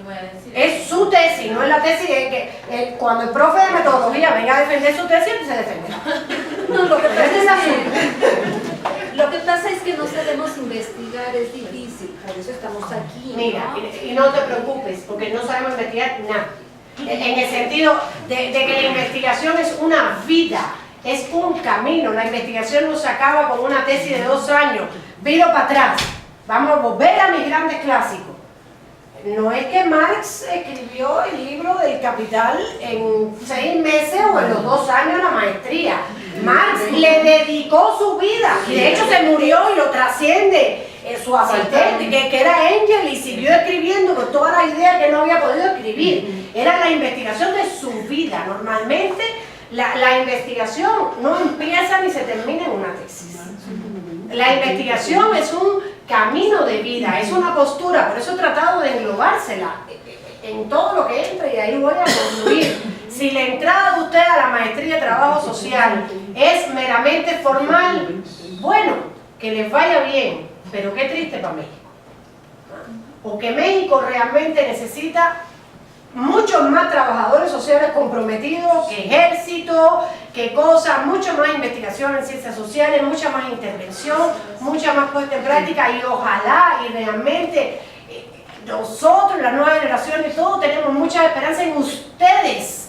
le voy a decir. Es su tesis, no es la tesis de que cuando el profe de metodología venga a defender su tesis, se defenderá. No, lo que pasa Ese es el asunto. lo que pasa es que no sabemos investigar, es difícil, por eso estamos aquí. Mira, ¿no? y no te preocupes, porque no sabemos investigar nada. En el sentido de que la investigación es una vida, es un camino. La investigación no se acaba con una tesis de 2 años. Viro para atrás, vamos a volver a mis grandes clásicos. No es que Marx escribió el libro del Capital en 6 meses o en los 2 años de la maestría. Marx le dedicó su vida y de hecho se murió y lo trasciende su asistente, que era Engel, y siguió escribiendo con todas las ideas que no había podido escribir. Era la investigación de su vida. Normalmente la investigación no empieza ni se termina en una tesis. La investigación es un camino de vida, es una postura, por eso he tratado de englobársela en todo lo que entra y ahí voy a concluir. Si la entrada de usted a la maestría de trabajo social es meramente formal, bueno, que les vaya bien, pero qué triste para México. Porque México realmente necesita muchos más trabajadores sociales comprometidos, que ejército, que cosas, mucha más investigación en ciencias sociales, mucha más intervención, mucha más puesta en práctica, y ojalá y realmente nosotros, las nuevas generaciones, todos tenemos mucha esperanza en ustedes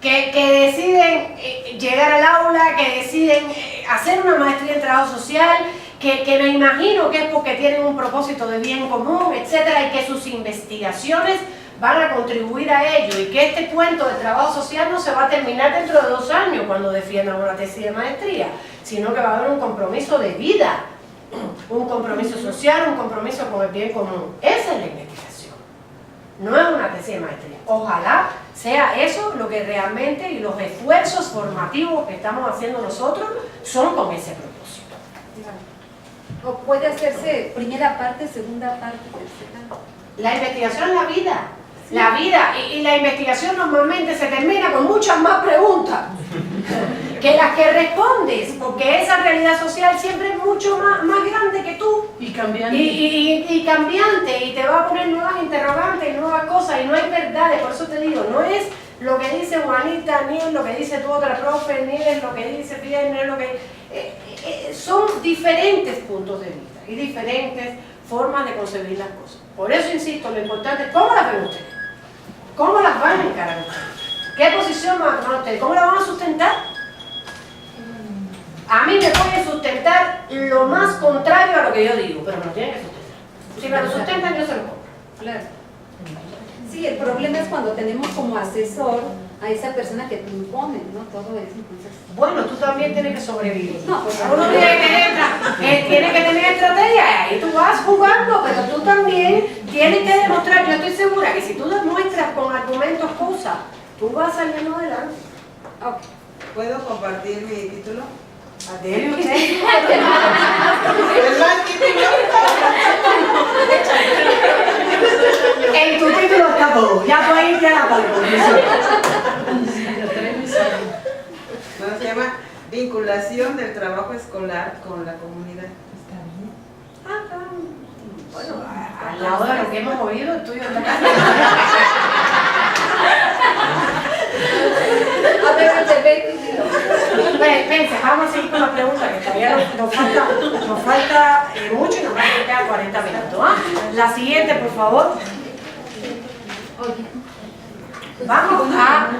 que deciden llegar al aula, que deciden hacer una maestría en trabajo social, que me imagino que es porque tienen un propósito de bien común, etcétera, y que sus investigaciones van a contribuir a ello, y que este cuento de trabajo social no se va a terminar dentro de 2 años cuando defiendan una tesis de maestría, sino que va a haber un compromiso de vida, un compromiso social, un compromiso con el bien común. Esa es la investigación, no es una tesis de maestría. Ojalá sea eso lo que realmente, y los esfuerzos formativos que estamos haciendo nosotros son con ese propósito. O puede hacerse primera parte, segunda parte, tercera. La investigación es la vida. La vida y la investigación normalmente se termina con muchas más preguntas que las que respondes, porque esa realidad social siempre es mucho más grande que tú. Y cambiante. Y cambiante, y te va a poner nuevas interrogantes y nuevas cosas, y no hay verdades. Por eso te digo, no es lo que dice Juanita, ni es lo que dice tu otra profe, ni es lo que dice Pierre, ni es lo que... son diferentes puntos de vista y diferentes formas de concebir las cosas. Por eso insisto, lo importante es cómo las ven ustedes, cómo las van a encarar ustedes, qué posición van a tomar ustedes, cómo la van a sustentar. A mí me puede sustentar lo más contrario a lo que yo digo, pero me lo tienen que sustentar. Si me lo sustentan, yo se lo compro. Claro. Sí, el problema es cuando tenemos como asesor a esa persona que te impone, ¿no? Todo eso, entonces... Bueno, tú también tienes que sobrevivir. No, pues Uno tiene que tener estrategia, y ahí tú vas jugando, pero tú también tienes que demostrar. Yo estoy segura que si tú demuestras con argumentos cosas, tú vas saliendo adelante. Okay. ¿Puedo compartir mi título? Adele, usted. ¿El más título? En tu título está todo. Ya tú ahí ya la No, se llama Vinculación del trabajo escolar con la comunidad. Bueno, al lado de lo que hemos oído, el tuyo está casi. A ver, el título. Pense, vamos a seguir con la pregunta, que todavía nos falta mucho y nos va a quedar 40 minutos. ¿Ah? La siguiente, por favor. Vamos al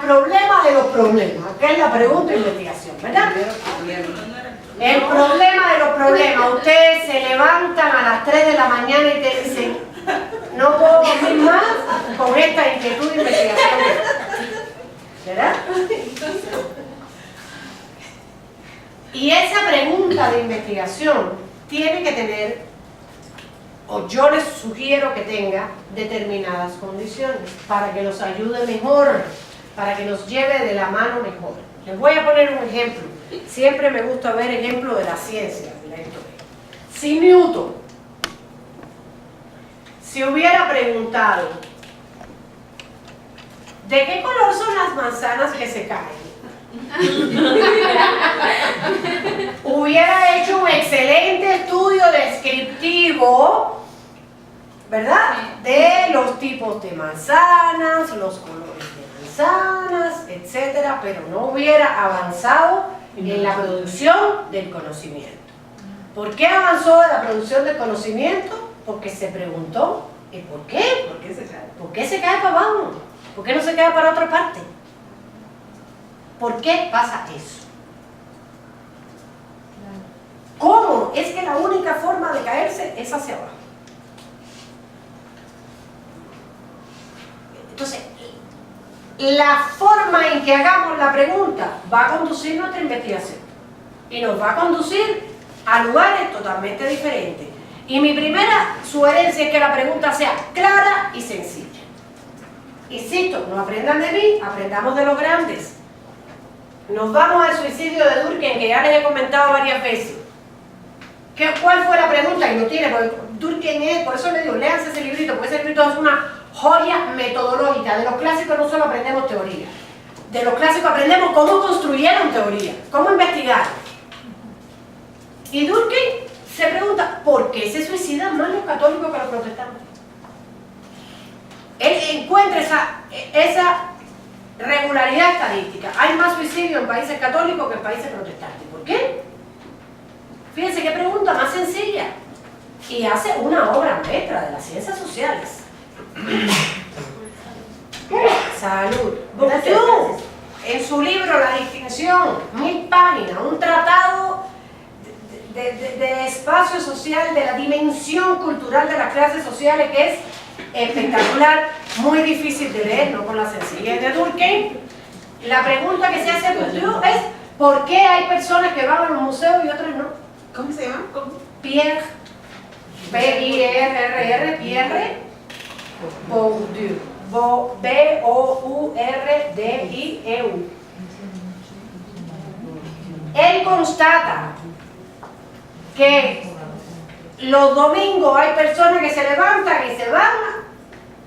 problema de los problemas, que es la pregunta de investigación, ¿verdad? El problema de los problemas. Ustedes se levantan a las 3 de la mañana y te dicen, no puedo dormir más con esta inquietud de investigación. ¿Verdad? Y esa pregunta de investigación tiene que tener, o yo les sugiero que tenga, determinadas condiciones para que nos ayude mejor, para que nos lleve de la mano mejor. Les voy a poner un ejemplo. Siempre me gusta ver ejemplos de la ciencia, de la historia. Si Newton se hubiera preguntado, ¿de qué color son las manzanas que se caen? Hubiera hecho un excelente estudio descriptivo ¿verdad? De los tipos de manzanas, los colores de manzanas, etcétera, pero no hubiera avanzado en la producción del conocimiento. ¿Por qué avanzó en la producción del conocimiento? Porque se preguntó, ¿y por qué? ¿Por qué se cae? ¿Por qué se cae para abajo? ¿Por qué no se cae para otra parte? ¿Por qué pasa eso? ¿Cómo? Es que la única forma de caerse es hacia abajo. Entonces, la forma en que hagamos la pregunta va a conducir nuestra investigación y nos va a conducir a lugares totalmente diferentes. Y mi primera sugerencia es que la pregunta sea clara y sencilla. Insisto, no aprendan de mí, aprendamos de los grandes. Nos vamos al suicidio de Durkheim, que ya les he comentado varias veces. ¿Cuál fue la pregunta? Y no tiene, porque Durkheim es, por eso le digo, léanse ese librito, porque ese librito es una joya metodológica. De los clásicos no solo aprendemos teoría, de los clásicos aprendemos cómo construyeron teoría, cómo investigar. Y Durkheim se pregunta, ¿por qué se suicidan más los católicos que los protestantes? Él encuentra esa regularidad estadística. Hay más suicidios en países católicos que en países protestantes. ¿Por qué? Fíjense qué pregunta más sencilla. Y hace una obra maestra de las ciencias sociales. Salud. Bourdieu, en su libro La distinción, 1000 páginas, un tratado de espacio social, de la dimensión cultural de las clases sociales, que es espectacular, muy difícil de leer, no con la sencillez de Durkheim. La pregunta que se hace a Bourdieu es ¿por qué hay personas que van a los museos y otras no? ¿Cómo se llama? Pierre, P-I-R-R-R, Pierre Bourdieu, B-O-U-R-D-I-E-U. Él constata que los domingos hay personas que se levantan y se van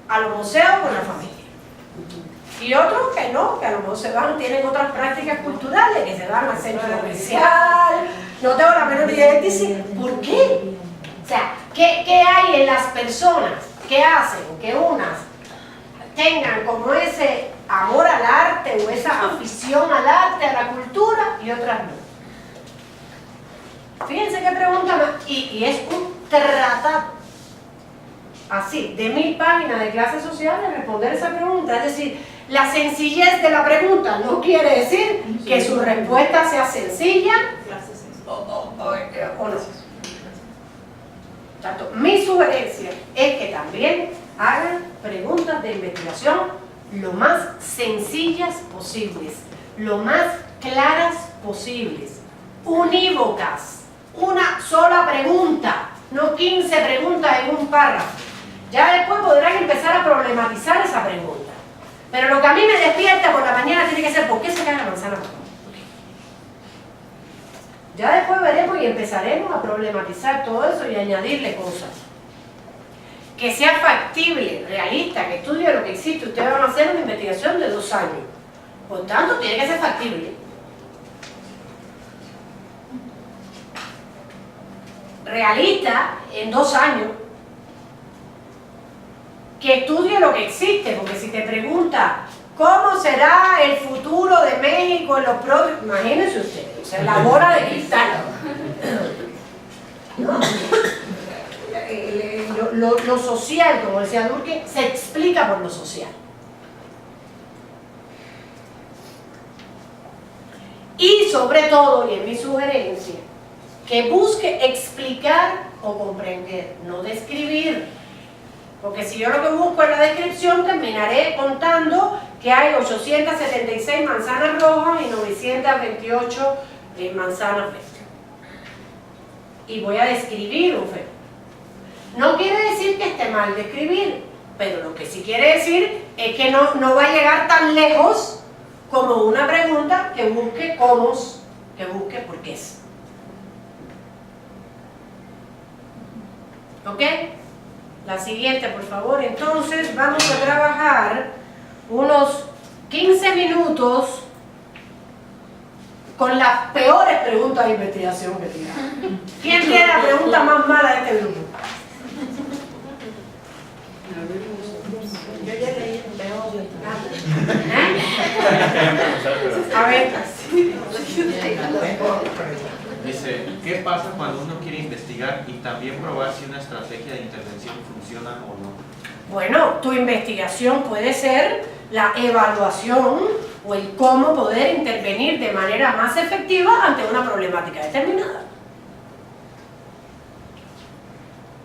a los museos con la familia. Y otros que no, que a lo mejor se van, tienen otras prácticas culturales, que se van al centro comercial. No tengo la menor idea de decir, ¿por qué? O sea, ¿qué hay en las personas que hacen que unas tengan como ese amor al arte o esa afición al arte, a la cultura, y otras no? Fíjense qué pregunta más, y es un tratado así, de 1000 páginas de clases sociales, responder esa pregunta. Es decir, la sencillez de la pregunta no quiere decir que su respuesta sea sencilla o no. Tanto, mi sugerencia es que también hagan preguntas de investigación lo más sencillas posibles, lo más claras posibles, unívocas, una sola pregunta, no 15 preguntas en un párrafo. Ya después podrán empezar a problematizar esa pregunta. Pero lo que a mí me despierta por la mañana tiene que ser ¿por qué se cae la manzana? Ya después veremos y empezaremos a problematizar todo eso y añadirle cosas. Que sea factible, realista, que estudie lo que existe. Ustedes van a hacer una investigación de 2 años. Por tanto, tiene que ser factible. Realista en 2 años. Que estudie lo que existe, porque si te pregunta ¿cómo será el futuro de México en los próximos? Imagínense ustedes, o sea, la bola de cristal. Lo social, como decía Durkheim, se explica por lo social. Y sobre todo, y en mi sugerencia, que busque explicar o comprender, no describir. Porque si yo lo que busco es la descripción, terminaré contando que hay 876 manzanas rojas y 928 manzanas verdes. Y voy a describir un fenómeno. No quiere decir que esté mal describir, pero lo que sí quiere decir es que no va a llegar tan lejos como una pregunta que busque cómo, que busque por qué es. ¿Ok? La siguiente, por favor. Entonces vamos a trabajar unos 15 minutos con las peores preguntas de investigación que tiene. ¿Quién tiene la pregunta más mala de este grupo? investigar y también probar si una estrategia de intervención funciona o no. Bueno, tu investigación puede ser la evaluación o el cómo poder intervenir de manera más efectiva ante una problemática determinada.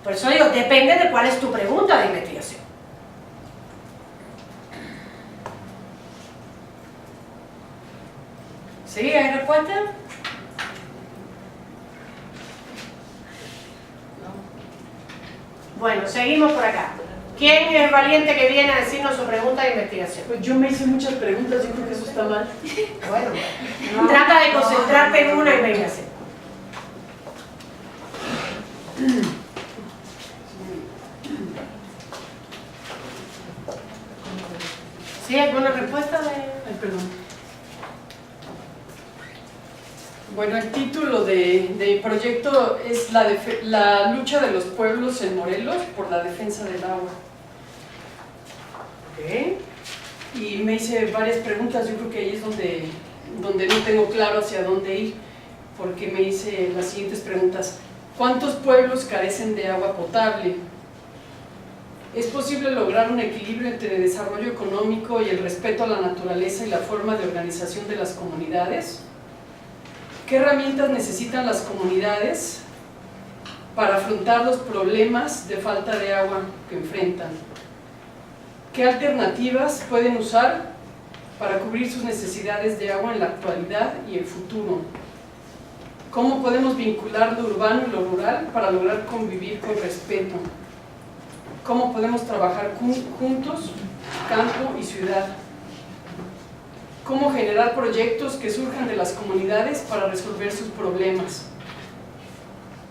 Por eso digo, depende de cuál es tu pregunta de investigación. ¿Sí? ¿Hay respuesta? Bueno, seguimos por acá. ¿Quién es el valiente que viene a decirnos su pregunta de investigación? Pues yo me hice muchas preguntas, yo creo que eso está mal. Bueno, trata de concentrarte en una y venga a hacer. ¿Sí? ¿Alguna respuesta de...? Ay, perdón. Bueno, el título del proyecto es la lucha de los pueblos en Morelos por la defensa del agua. Okay. Y me hice varias preguntas, yo creo que ahí es donde no tengo claro hacia dónde ir, porque me hice las siguientes preguntas. ¿Cuántos pueblos carecen de agua potable? ¿Es posible lograr un equilibrio entre desarrollo económico y el respeto a la naturaleza y la forma de organización de las comunidades? ¿Qué herramientas necesitan las comunidades para afrontar los problemas de falta de agua que enfrentan? ¿Qué alternativas pueden usar para cubrir sus necesidades de agua en la actualidad y el futuro? ¿Cómo podemos vincular lo urbano y lo rural para lograr convivir con respeto? ¿Cómo podemos trabajar juntos, campo y ciudad? ¿Cómo generar proyectos que surjan de las comunidades para resolver sus problemas?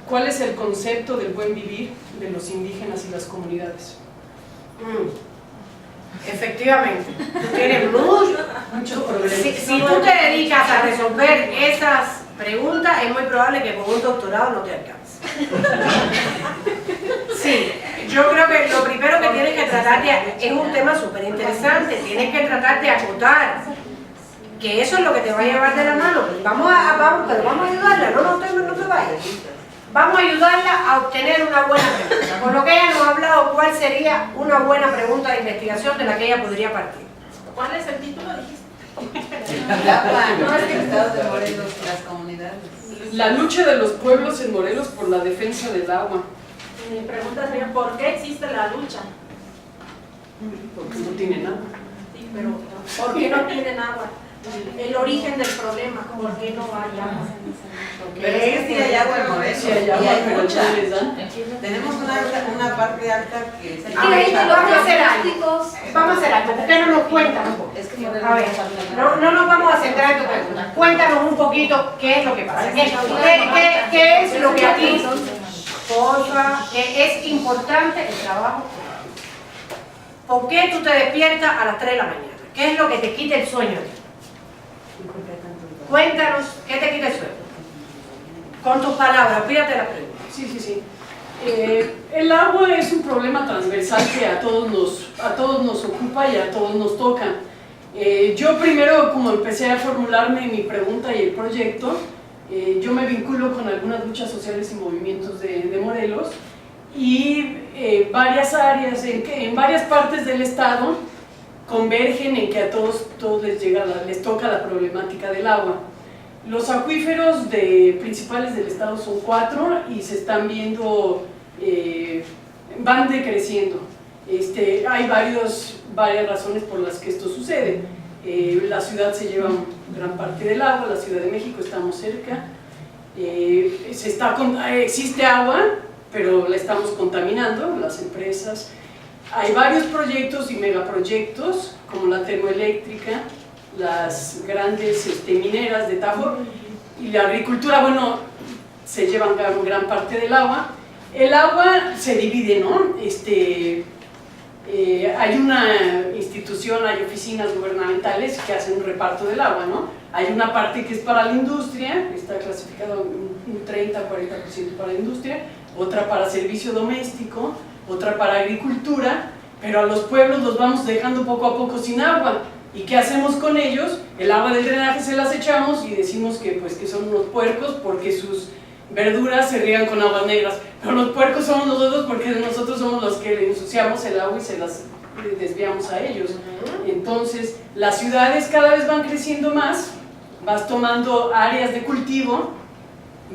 ¿Cuál es el concepto del buen vivir de los indígenas y las comunidades? Efectivamente, tú tienes muchos problemas. Si tú te dedicas a resolver esas preguntas, es muy probable que con un doctorado no te alcance. Sí, yo creo que lo primero que tienes que tratar es un tema súper interesante, tienes que tratar de acotar, que eso es lo que te va a llevar de la mano. Vamos a ayudarla, no te vayas. Vamos a ayudarla a obtener una buena pregunta. Con lo que ella nos ha hablado, ¿cuál sería una buena pregunta de investigación de la que ella podría partir? ¿Cuál es el título, dijiste? No es que el estado de Morelos y las comunidades. La lucha de los pueblos en Morelos por la defensa del agua. Mi pregunta sería, ¿por qué existe la lucha? Porque no tienen agua. Sí, pero ¿por qué no tienen agua? El origen del problema, ¿por qué no hay agua? Pero es que sí hay agua en Morelos, Sí hay agua, y hay pero mucha. no les dan. Tenemos una parte alta que... A ver, vamos a hacer algo. Vamos a hacer algo. ¿Por qué no nos cuentan un poco? A ver, no nos vamos a centrar en tu pregunta. Cuéntanos un poquito qué es lo que pasa. ¿Qué es lo que a ti, porfa, que es importante el trabajo? ¿Por qué tú te despiertas a las 3 de la mañana? ¿Qué es lo que te quita el sueño? Cuéntanos, ¿qué te quita el sueño? Con tus palabras, pídate la pregunta. Sí. El agua es un problema transversal que a todos nos ocupa y a todos nos toca. Yo primero, como empecé a formularme mi pregunta y el proyecto, yo me vinculo con algunas luchas sociales y movimientos de Morelos y varias áreas, en varias partes del estado convergen en que a todos les toca la problemática del agua. Los acuíferos principales del estado son 4 y se están viendo, van decreciendo. Hay varias razones por las que esto sucede. La ciudad se lleva gran parte del agua, la Ciudad de México estamos cerca, existe agua, pero la estamos contaminando, las empresas. Hay varios proyectos y megaproyectos, como la termoeléctrica, las grandes mineras de Tajo, y la agricultura, bueno, se llevan gran parte del agua. El agua se divide, ¿no? Hay una institución, hay oficinas gubernamentales que hacen un reparto del agua, ¿no? Hay una parte que es para la industria, está clasificado un 30-40% para la industria, otra para servicio doméstico, otra para agricultura, pero a los pueblos los vamos dejando poco a poco sin agua. ¿Y qué hacemos con ellos? El agua del drenaje se las echamos y decimos que son unos puercos porque sus verduras se riegan con aguas negras, pero los puercos somos nosotros porque nosotros somos los que le ensuciamos el agua y se las desviamos a ellos. Entonces, las ciudades cada vez van creciendo más, vas tomando áreas de cultivo,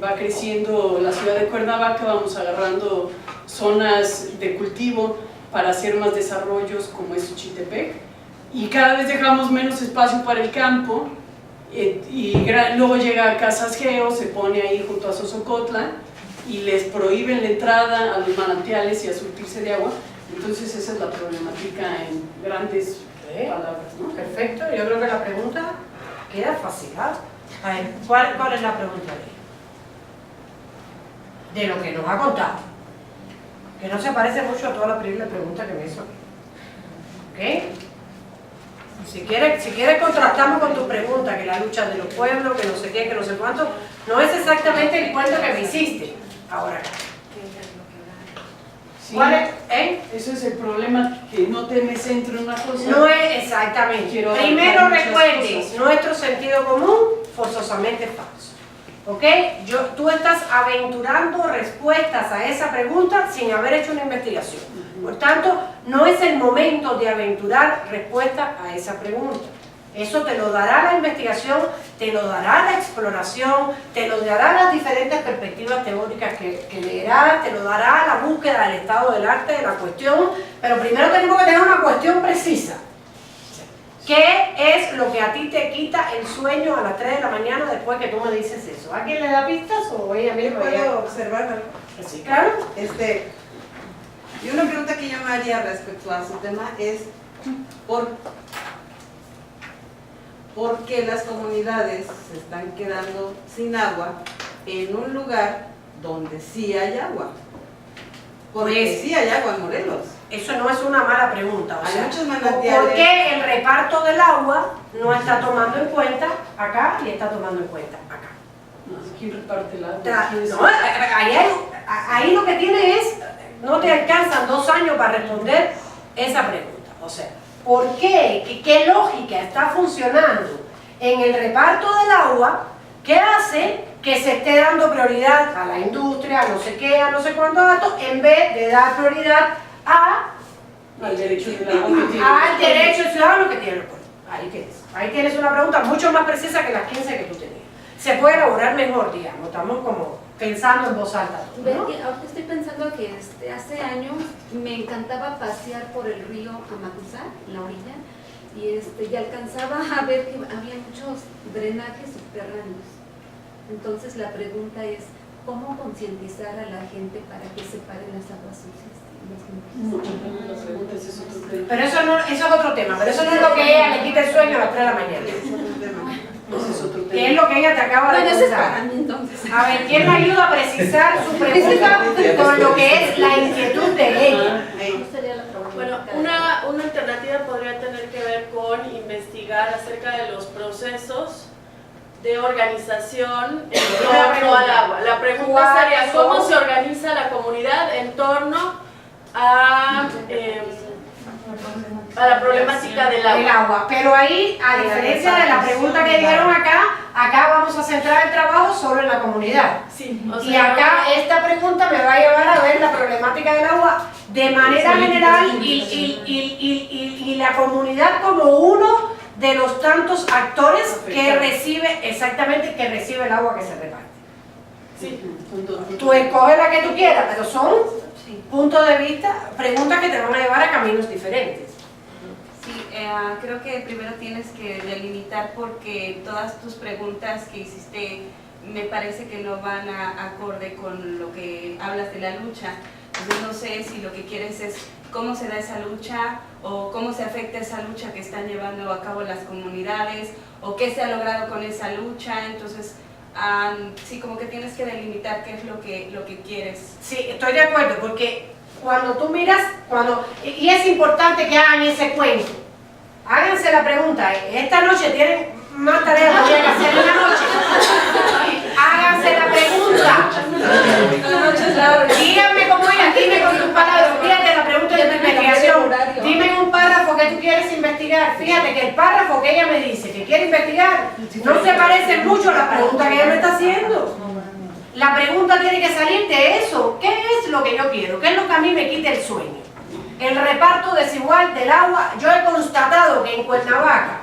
va creciendo la ciudad de Cuernavaca, vamos agarrando zonas de cultivo para hacer más desarrollos como es Xochitepec, y cada vez dejamos menos espacio para el campo, y luego llega a Casas Geo, se pone ahí junto a Sosocotla y les prohíben la entrada a los manantiales y a surtirse de agua. Entonces esa es la problemática en grandes palabras, ¿no? Perfecto, yo creo que la pregunta queda fácil. A ver, ¿cuál es la pregunta de lo que nos ha contado? Que no se parece mucho a toda la primera pregunta que me hizo. ¿Ok? Si quieres contrastamos con tu pregunta, que la lucha de los pueblos, que no sé qué, que no sé cuánto, no es exactamente el cuento que me hiciste. Ahora, Sí, ¿cuál es? ese es el problema, que no te me centro en una cosa. No es exactamente. Quiero Primero abarcar muchas recuerdes, cosas. nuestro sentido común forzosamente falso. ¿Ok? Tú estás aventurando respuestas a esa pregunta sin haber hecho una investigación. Por tanto, no es el momento de aventurar respuestas a esa pregunta. Eso te lo dará la investigación, te lo dará la exploración, te lo dará las diferentes perspectivas teóricas que leerás, te lo dará la búsqueda del estado del arte de la cuestión, pero primero tenemos que tener una cuestión precisa. ¿Qué es lo que a ti te quita el sueño a las 3 de la mañana después que tú me dices eso? ¿Alguien le da pistas o ella Yo misma? puedo observar algo. Sí, claro. Y una pregunta que yo me haría respecto a su tema es ¿por qué las comunidades se están quedando sin agua en un lugar donde sí hay agua? Porque Pues, sí hay agua en Morelos. Eso no es una mala pregunta. O Hay sea, muchos manantiales. ¿por qué el reparto del agua no está tomando en cuenta acá y está tomando en cuenta acá? ¿Quién reparte el agua? No, ahí lo que tiene es, no te alcanzan 2 años para responder esa pregunta. O sea, ¿por qué? ¿Qué lógica está funcionando en el reparto del agua que hace que se esté dando prioridad a la industria, a no sé qué, a no sé cuánto datos, en vez de dar prioridad al derecho ciudadano que tiene? al derecho ciudadano que tiene los pueblos? Ahí tienes una pregunta mucho más precisa que las 15 que tú tenías. Se puede elaborar mejor, digamos, estamos como pensando en voz alta, ¿no? Ahorita estoy pensando que hace años me encantaba pasear por el río Amacuzá, en la orilla, y alcanzaba a ver que había muchos drenajes subterráneos. Entonces la pregunta es, ¿cómo concientizar a la gente para que separen las aguas sucias? Las preguntas es otro tema. Pero eso es otro tema, pero eso no es lo que ella le quita el sueño a las 3 de la mañana. Ese es otro tema. Que es lo que ella te acaba de Bueno, eso es para contar. mí entonces. A ver, ¿quién me ayuda a precisar su pregunta con lo que es la inquietud de ella? Bueno, una alternativa podría tener que ver con investigar acerca de los procesos de organización en torno al agua. La pregunta sería, ¿cómo se organiza la comunidad en torno a la problemática del El agua? agua. Pero ahí, a diferencia de la pregunta que dieron acá vamos a centrar el trabajo solo en la comunidad. Sí, o Y sea, acá esta pregunta me va a llevar a ver la problemática del agua de manera general y la comunidad como uno de los tantos actores que recibe, exactamente, que recibe el agua que se reparte. sí. Tú escoges la que tú quieras, pero son puntos de vista, preguntas que te van a llevar a caminos diferentes. Sí, creo que primero tienes que delimitar porque todas tus preguntas que hiciste me parece que no van acorde con lo que hablas de la lucha. Entonces no sé si lo que quieres es cómo se da esa lucha o cómo se afecta esa lucha que están llevando a cabo las comunidades o qué se ha logrado con esa lucha. Entonces sí, como que tienes que delimitar qué es lo que quieres. Sí, estoy de acuerdo, porque cuando tú miras, y es importante que hagan ese cuento, háganse la pregunta, esta noche tienen más tareas que hacer en la noche, háganse la pregunta, díganme cómo es, dime con tus palabras, fíjate la pregunta de tu investigación, dime en un párrafo que tú quieres investigar, fíjate que el párrafo que ella me dice que quiere investigar no se parece mucho a la pregunta que ella me está haciendo. la pregunta tiene que salir de eso. ¿Qué es lo que yo quiero? ¿Qué es lo que a mí me quita el sueño? El reparto desigual del agua. Yo he constatado que en Cuernavaca,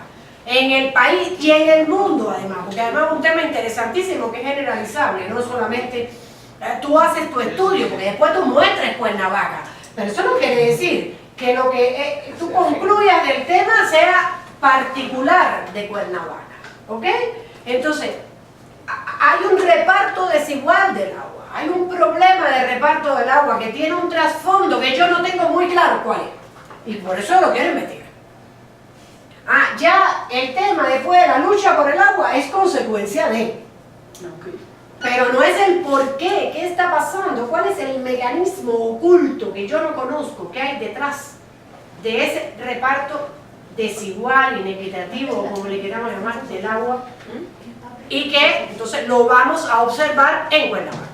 en el país y en el mundo además, porque además es un tema interesantísimo que es generalizable, no solamente tú haces tu estudio, porque después tú muestras Cuernavaca, pero eso no quiere decir que lo que tú concluyas del tema sea particular de Cuernavaca, ¿ok? Entonces, hay un reparto desigual del agua, hay un problema de reparto del agua que tiene un trasfondo que yo no tengo muy claro cuál es, y por eso lo quiero investigar. Ya el tema después de la lucha por el agua es consecuencia de, pero no es el por qué, qué está pasando, cuál es el mecanismo oculto que yo no conozco, que hay detrás de ese reparto desigual, inequitativo, o como le queramos llamar, del agua, y que entonces lo vamos a observar en Cuernavaca.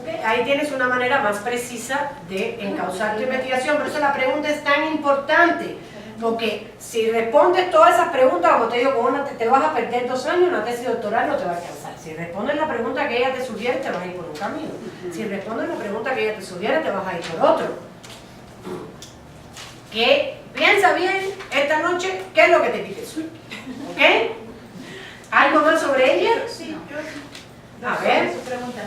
Okay, ahí tienes una manera más precisa de encauzar tu investigación, por eso la pregunta es tan importante, porque si respondes todas esas preguntas, como te digo, te vas a perder 2 años, una tesis doctoral no te va a alcanzar. Si respondes la pregunta que ella te sugiere, te vas a ir por un camino. Si respondes la pregunta que ella te sugiere, te vas a ir por otro. Que piensa bien esta noche qué es lo que te quita el sueño. ¿Ok? ¿Algo más sobre ella? Sí, yo A ver. su pregunta.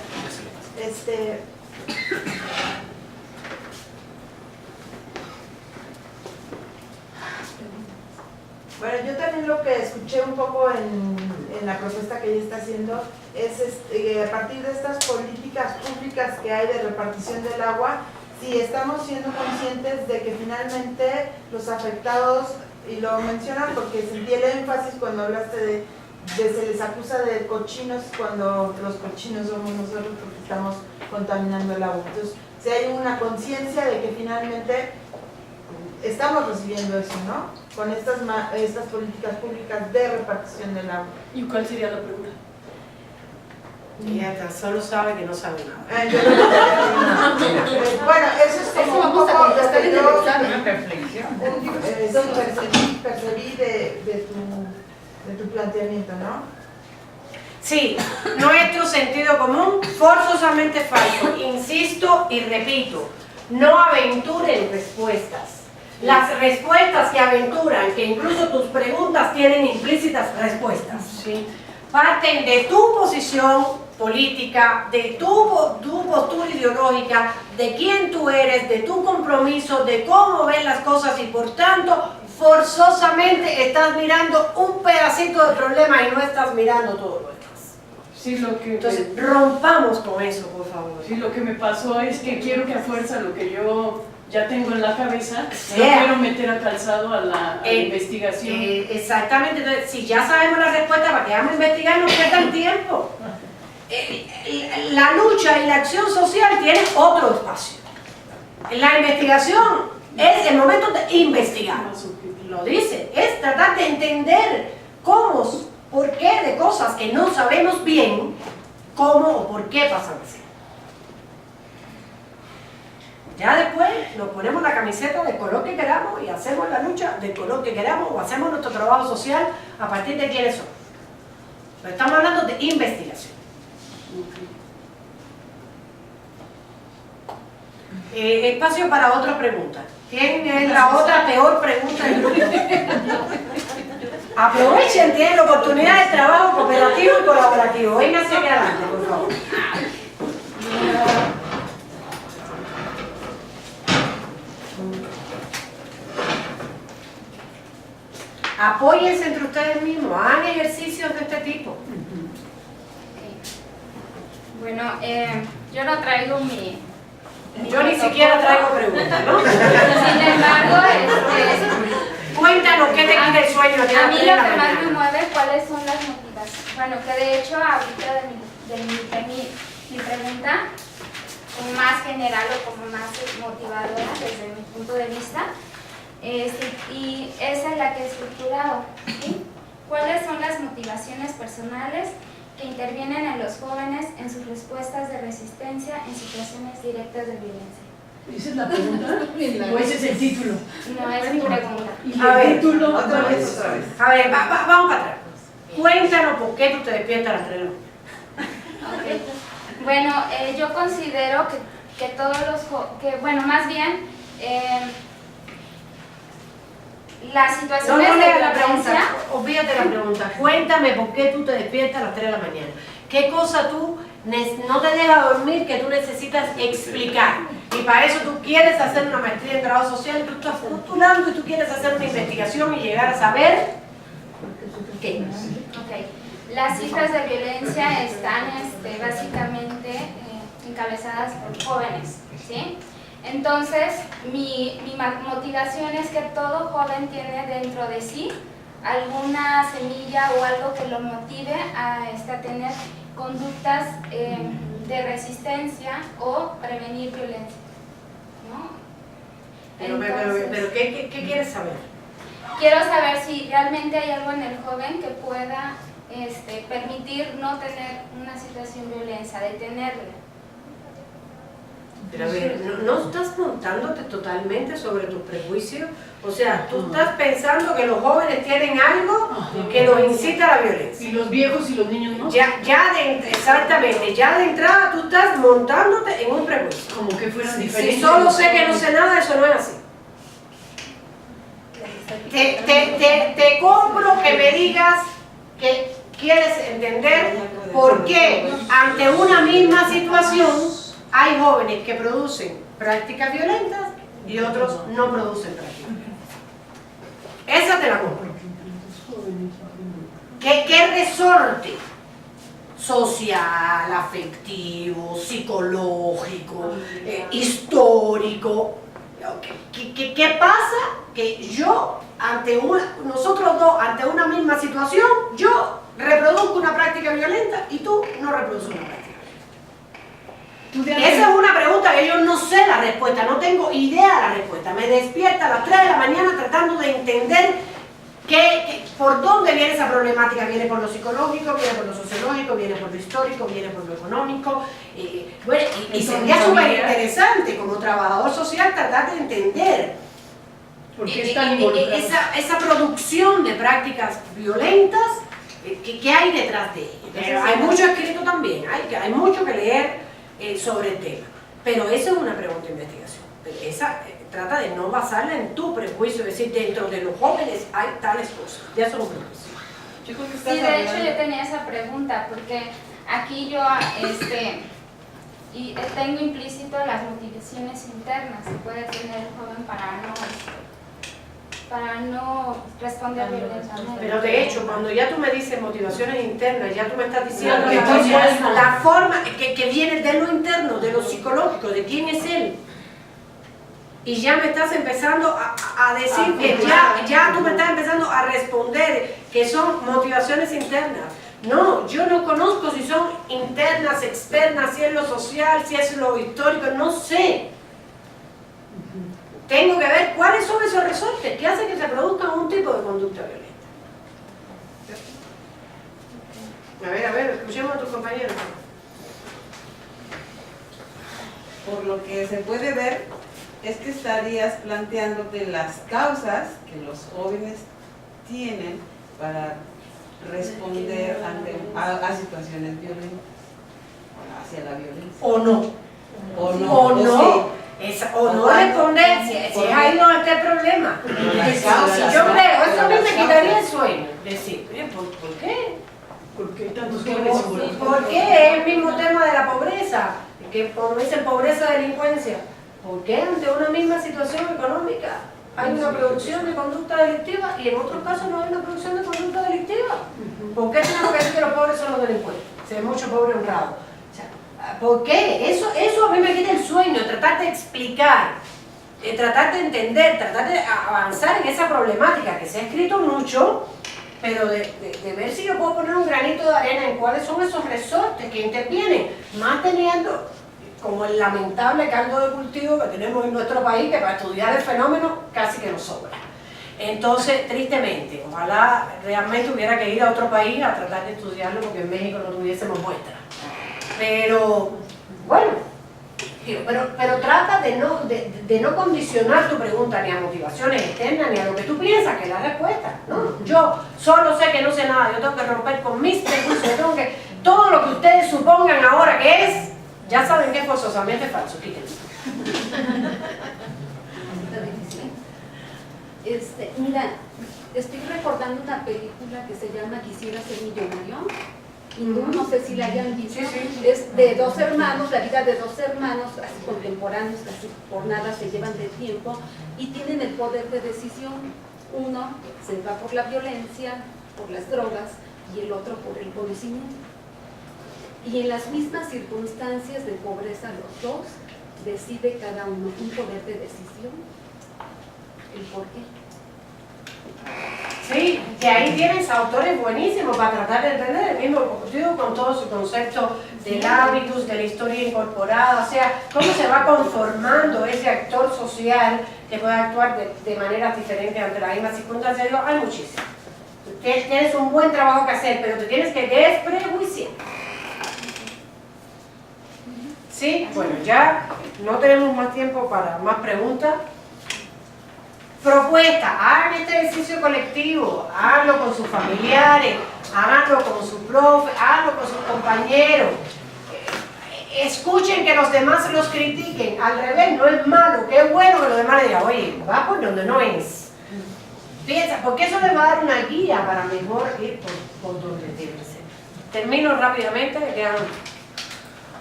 Bueno, yo también lo que escuché un poco en la propuesta que ella está haciendo es a partir de estas políticas públicas que hay de repartición del agua, si estamos siendo conscientes de que finalmente los afectados, y lo mencionan porque sentí el énfasis cuando hablaste de se les acusa de cochinos cuando los cochinos somos nosotros porque estamos contaminando el agua. Entonces, si hay una conciencia de que finalmente estamos recibiendo eso, ¿no? Con estas políticas públicas de repartición del agua. ¿Y cuál sería la pregunta? Ella tan solo sabe que no sabe nada. Yo no bueno, eso es como un poco lo que yo percibí de tu planteamiento, ¿no? Sí, nuestro sentido común forzosamente falso. Insisto y repito, no aventuren respuestas. Las respuestas que aventuran, que incluso tus preguntas tienen implícitas respuestas, ¿sí? Parten de tu posición política, de tu postura ideológica, de quién tú eres, de tu compromiso, de cómo ves las cosas y por tanto forzosamente estás mirando un pedacito del problema y no estás mirando todo lo demás. Sí, Entonces rompamos con eso, por favor. Sí, lo que me pasó es que quiero que a fuerza lo que yo ya tengo en la cabeza, lo Yeah. quiero meter a calzado a la investigación. Exactamente, entonces si ya sabemos la respuesta, ¿para qué vamos a investigar? No pierdan tiempo. La lucha y la acción social tienen otro espacio. La investigación es el momento de investigar. Lo dice, es tratar de entender cómo, por qué de cosas que no sabemos bien, cómo o por qué pasan así. Ya después nos ponemos la camiseta del color que queramos y hacemos la lucha del color que queramos o hacemos nuestro trabajo social a partir de quiénes somos. Pero estamos hablando de investigación. Espacio para otra pregunta. ¿Quién es la otra peor pregunta del grupo? Aprovechen, tienen la oportunidad de trabajo cooperativo y colaborativo. Vénganse aquí adelante, por favor. Apóyense entre ustedes mismos, hagan ejercicios de este tipo. Bueno, yo no traigo mi... Yo ni siquiera traigo preguntas, ¿no? Sin embargo, Cuéntanos qué te quita el sueño. a mí lo que más me mueve, cuáles son las motivaciones. Bueno, que de hecho ahorita de mi pregunta, como más general o como más motivadora desde mi punto de vista, y esa es la que he estructurado, ¿sí? ¿Cuáles son las motivaciones personales que intervienen en los jóvenes en sus respuestas de resistencia en situaciones directas de violencia? ¿Esa es la pregunta? ¿O ese es el título? No es mi pregunta. ¿Y A ver, el título? Otra vez. A ver, vamos para atrás. Cuéntanos por qué tú te despiertas a las 3 de la mañana. Ok. Bueno, yo considero que todos los bueno, más bien las situaciones No de leas la pregunta, violencia. olvídate la pregunta. Cuéntame por qué tú te despiertas a las 3 de la mañana. ¿Qué cosa tú no te deja dormir que tú necesitas explicar? Y para eso tú quieres hacer una maestría en trabajo social, tú estás postulando y tú quieres hacer una investigación y llegar a saber qué. Ok. Las cifras de violencia están básicamente encabezadas por jóvenes, ¿sí? Entonces, mi motivación es que todo joven tiene dentro de sí alguna semilla o algo que lo motive a tener conductas de resistencia o prevenir violencia, ¿no? Pero ¿qué quieres saber? Quiero saber si realmente hay algo en el joven que pueda permitir no tener una situación de violencia, detenerla. Pero a ver, ¿no estás montándote totalmente sobre tus prejuicios? O sea, tú estás pensando que los jóvenes tienen algo que los incita a la violencia. Y los viejos y los niños no. Exactamente, ya de entrada tú estás montándote en un prejuicio. Como que fueran diferentes. Si solo sé que no sé nada, eso no es así. Te compro que me digas que quieres entender por qué ante una misma situación hay jóvenes que producen prácticas violentas y otros no producen prácticas violentas. Esa te la compro. ¿Qué resorte social, afectivo, psicológico, histórico? ¿Qué pasa? Que nosotros dos, ante una misma situación, yo reproduzco una práctica violenta y tú no reproduces una práctica. Esa es una pregunta que yo no sé la respuesta, no tengo idea de la respuesta. Me despierta a las 3 de la mañana tratando de entender por dónde viene esa problemática. Viene por lo psicológico, viene por lo sociológico, viene por lo histórico, viene por lo económico. Y sería súper interesante como trabajador social tratar de entender esa producción de prácticas violentas, ¿qué hay detrás de ellas? Hay mucho escrito también, hay mucho que leer sobre el tema, pero esa es una pregunta de investigación. Esa trata de no basarla en tu prejuicio, es decir, dentro de los jóvenes hay tales cosas, ya son prejuicios. Sí, de hecho yo tenía esa pregunta, porque aquí yo tengo implícito las motivaciones internas que puede tener el joven para no responder violentamente. Pero de hecho, cuando ya tú me dices motivaciones internas, ya tú me estás diciendo que la forma que viene de lo interno, de lo psicológico, de quién es él. Y ya me estás empezando a decir que ya tú me estás empezando a responder que son motivaciones internas. No, yo no conozco si son internas, externas, si es lo social, si es lo histórico, no sé. Tengo que ver cuáles son esos resortes que hacen que se produzca un tipo de conducta violenta. A ver, escuchemos a tus compañeros. Por lo que se puede ver, es que estarías planteándote las causas que los jóvenes tienen para responder a situaciones violentas, hacia la violencia. O no. O no. O no. Sí. O no responder, si es ahí donde está el problema. Yo creo, eso a mí me quitaría el sueño. Decir, ¿por qué? ¿Por qué tantos jóvenes? ¿Por qué es el mismo tema de la pobreza? Que como dicen, pobreza, delincuencia. ¿Por qué ante una misma situación económica hay una producción de conducta delictiva y en otros casos no hay una producción de conducta delictiva? ¿Por qué tenemos que decir que los pobres son los delincuentes? Si hay muchos pobres honrados. ¿Por qué? Eso a mí me quita el sueño, tratar de explicar, tratar de entender, tratar de avanzar en esa problemática que se ha escrito mucho, pero de ver si yo puedo poner un granito de arena en cuáles son esos resortes que intervienen, más teniendo como el lamentable caldo de cultivo que tenemos en nuestro país, que para estudiar el fenómeno casi que nos sobra. Entonces, tristemente, ojalá realmente hubiera que ir a otro país a tratar de estudiarlo, porque en México no tuviésemos muestras. Pero, bueno, Pero trata de no condicionar tu pregunta ni a motivaciones externas ni a lo que tú piensas que es la respuesta, ¿no? Yo solo sé que no sé nada, yo tengo que romper con mis prejuicios, yo tengo que, todo lo que ustedes supongan ahora que es, ya saben que es forzosamente falso, quítenlo. Mira, estoy recordando una película que se llama Quisiera ser millonario. No sé si la hayan visto. Sí. Es de dos hermanos, la vida de dos hermanos, así contemporáneos, casi por nada se llevan de tiempo y tienen el poder de decisión. Uno se va por la violencia, por las drogas, y el otro por el conocimiento. Y en las mismas circunstancias de pobreza, los dos decide cada uno un poder de decisión. ¿El por qué? Sí, que ahí tienes autores buenísimos para tratar de entender el mismo objetivo con todo su concepto del hábitus, de la historia incorporada, o sea, cómo se va conformando ese actor social que puede actuar de maneras diferentes ante la misma circunstancia. Digo, hay muchísimo. Tienes un buen trabajo que hacer, pero te tienes que desprejuiciar. ¿Sí? Bueno, ya no tenemos más tiempo para más preguntas. Propuesta, hagan este ejercicio colectivo, háganlo con sus familiares, háganlo con su profe, háganlo con sus compañeros. Escuchen que los demás los critiquen, al revés, no es malo, qué bueno que los demás le digan, oye, va por donde no es. Piensa, porque eso les va a dar una guía para mejor ir por donde debe ser. Termino rápidamente, me quedan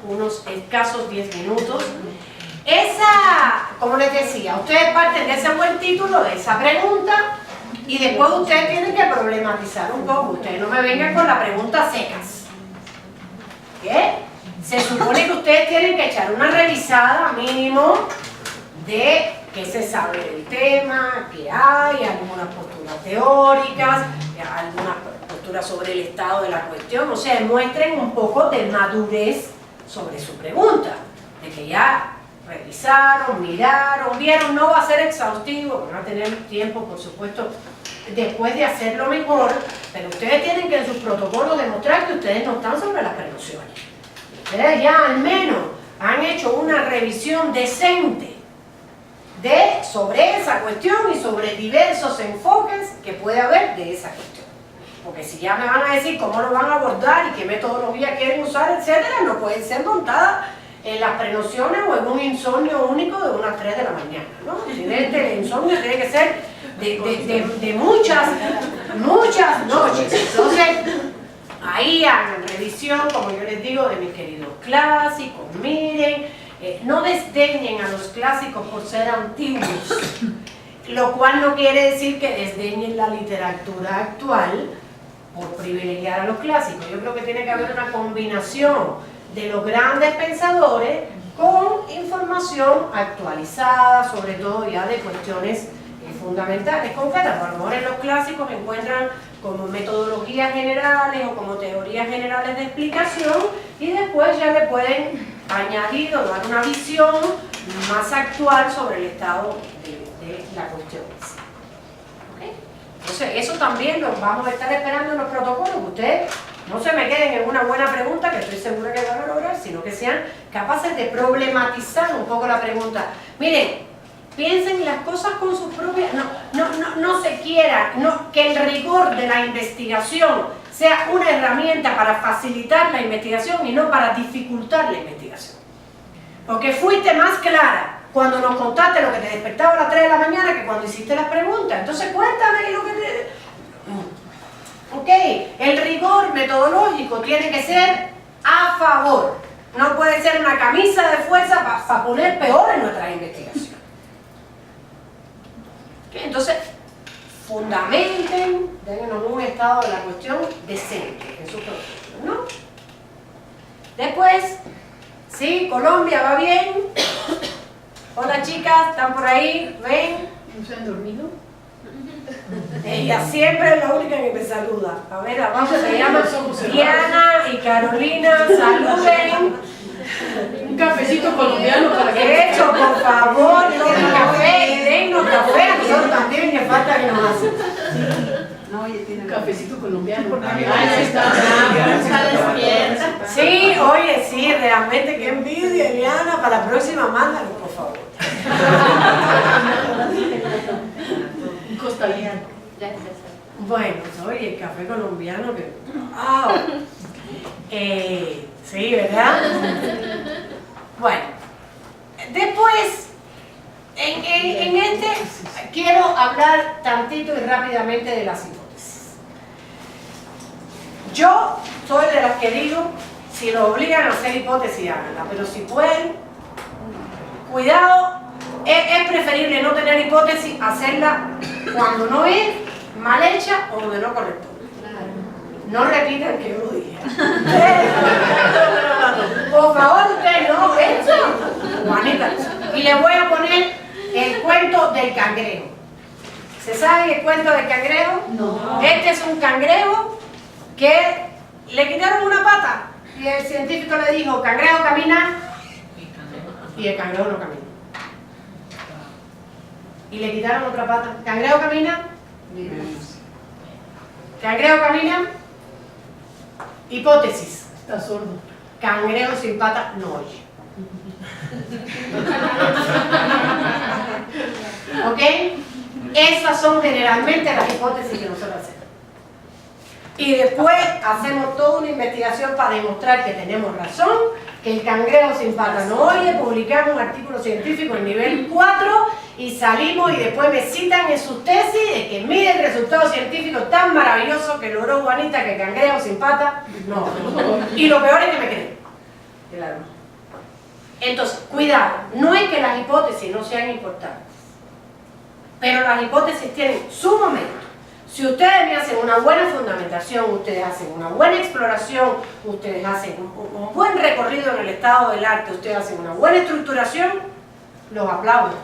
unos escasos 10 minutos. Como les decía, ustedes parten de ese buen título, de esa pregunta, y después ustedes tienen que problematizar un poco. Ustedes no me vengan con las preguntas secas. ¿Qué? Se supone que ustedes tienen que echar una revisada mínimo de qué se sabe del tema, qué hay, algunas posturas teóricas, algunas posturas sobre el estado de la cuestión. O sea, muestren un poco de madurez sobre su pregunta, de que ya revisaron, miraron, vieron. No va a ser exhaustivo, van a tener tiempo, por supuesto, después de hacerlo mejor, pero ustedes tienen que en sus protocolos demostrar que ustedes no están sobre las precauciones. Ustedes ya al menos han hecho una revisión decente sobre esa cuestión y sobre diversos enfoques que puede haber de esa cuestión. Porque si ya me van a decir cómo lo van a abordar y qué metodología quieren usar, etcétera, no pueden ser montadas en las prenociones o en un insomnio único de unas 3 de la mañana, ¿no? El insomnio tiene que ser de muchas noches. Entonces, ahí hagan revisión, como yo les digo, de mis queridos clásicos. Miren, no desdeñen a los clásicos por ser antiguos, lo cual no quiere decir que desdeñen la literatura actual por privilegiar a los clásicos. Yo creo que tiene que haber una combinación de los grandes pensadores con información actualizada, sobre todo ya de cuestiones fundamentales, concretas. A lo mejor en los clásicos encuentran como metodologías generales o como teorías generales de explicación, y después ya le pueden añadir o dar una visión más actual sobre el estado de la cuestión. ¿Okay? Entonces eso también lo vamos a estar esperando en los protocolos, que ustedes no se me queden en una buena pregunta, que estoy segura que van a lograr, sino que sean capaces de problematizar un poco la pregunta. Miren, piensen las cosas con sus propias... No se quiera que el rigor de la investigación sea una herramienta para facilitar la investigación y no para dificultar la investigación. Porque fuiste más clara cuando nos contaste lo que te despertaba a las 3 de la mañana que cuando hiciste las preguntas. Entonces cuéntame lo que te... Ok, el rigor metodológico tiene que ser a favor. No puede ser una camisa de fuerza para poner peor en nuestra investigación. Okay, entonces, fundamenten, dennos un estado de la cuestión decente en su protocolo, ¿no? Después, sí, Colombia va bien. Hola chicas, ¿están por ahí? ¿Ven? ¿No se han dormido? Ella siempre es la única que me saluda. A ver, abajo se llama Diana y Carolina, saluden. Un cafecito colombiano para que... De hecho, por favor, tomen café y dennos café. A nosotros también que falta que nos hacen. No, oye, tiene Un cafecito colombiano. Ahí está. Sales bien. Sí, oye, sí, realmente qué envidia, Eliana. Para la próxima, mándalo, por favor. Un costalino. Bueno, oye, el café colombiano que... ¡Wow! Sí, ¿verdad? Bueno, después, en este quiero hablar tantito y rápidamente de las hipótesis. Yo soy de las que digo, si lo obligan a hacer hipótesis, háganla, pero si pueden, cuidado, es preferible no tener hipótesis, hacerla cuando no es mal hecha o donde no corresponde. No repitan que yo lo dije. Por favor, ustedes no, eso. Juanita. Y les voy a poner el cuento del cangrejo. ¿Se sabe el cuento del cangrejo? No. Este es un cangrejo que le quitaron una pata y el científico le dijo, cangrejo camina, y el cangrejo no camina. Y le quitaron otra pata. ¿Cangrejo camina? ¿Cangrejo camina? Hipótesis. Está sordo. Cangrejo sin pata no oye. ¿Ok? Esas son generalmente las hipótesis que nosotros hacemos. Y después hacemos toda una investigación para demostrar que tenemos razón, que el cangrejo sin pata no oye, publicamos un artículo científico en nivel 4 y salimos y después me citan en sus tesis de que mire el resultado científico tan maravilloso que logró Juanita que el cangrejo sin pata no. Y lo peor es que me creen. Claro. Entonces, cuidado, no es que las hipótesis no sean importantes, pero las hipótesis tienen su momento. Si ustedes me hacen una buena fundamentación, ustedes hacen una buena exploración, ustedes hacen un buen recorrido en el estado del arte, ustedes hacen una buena estructuración, los aplaudo.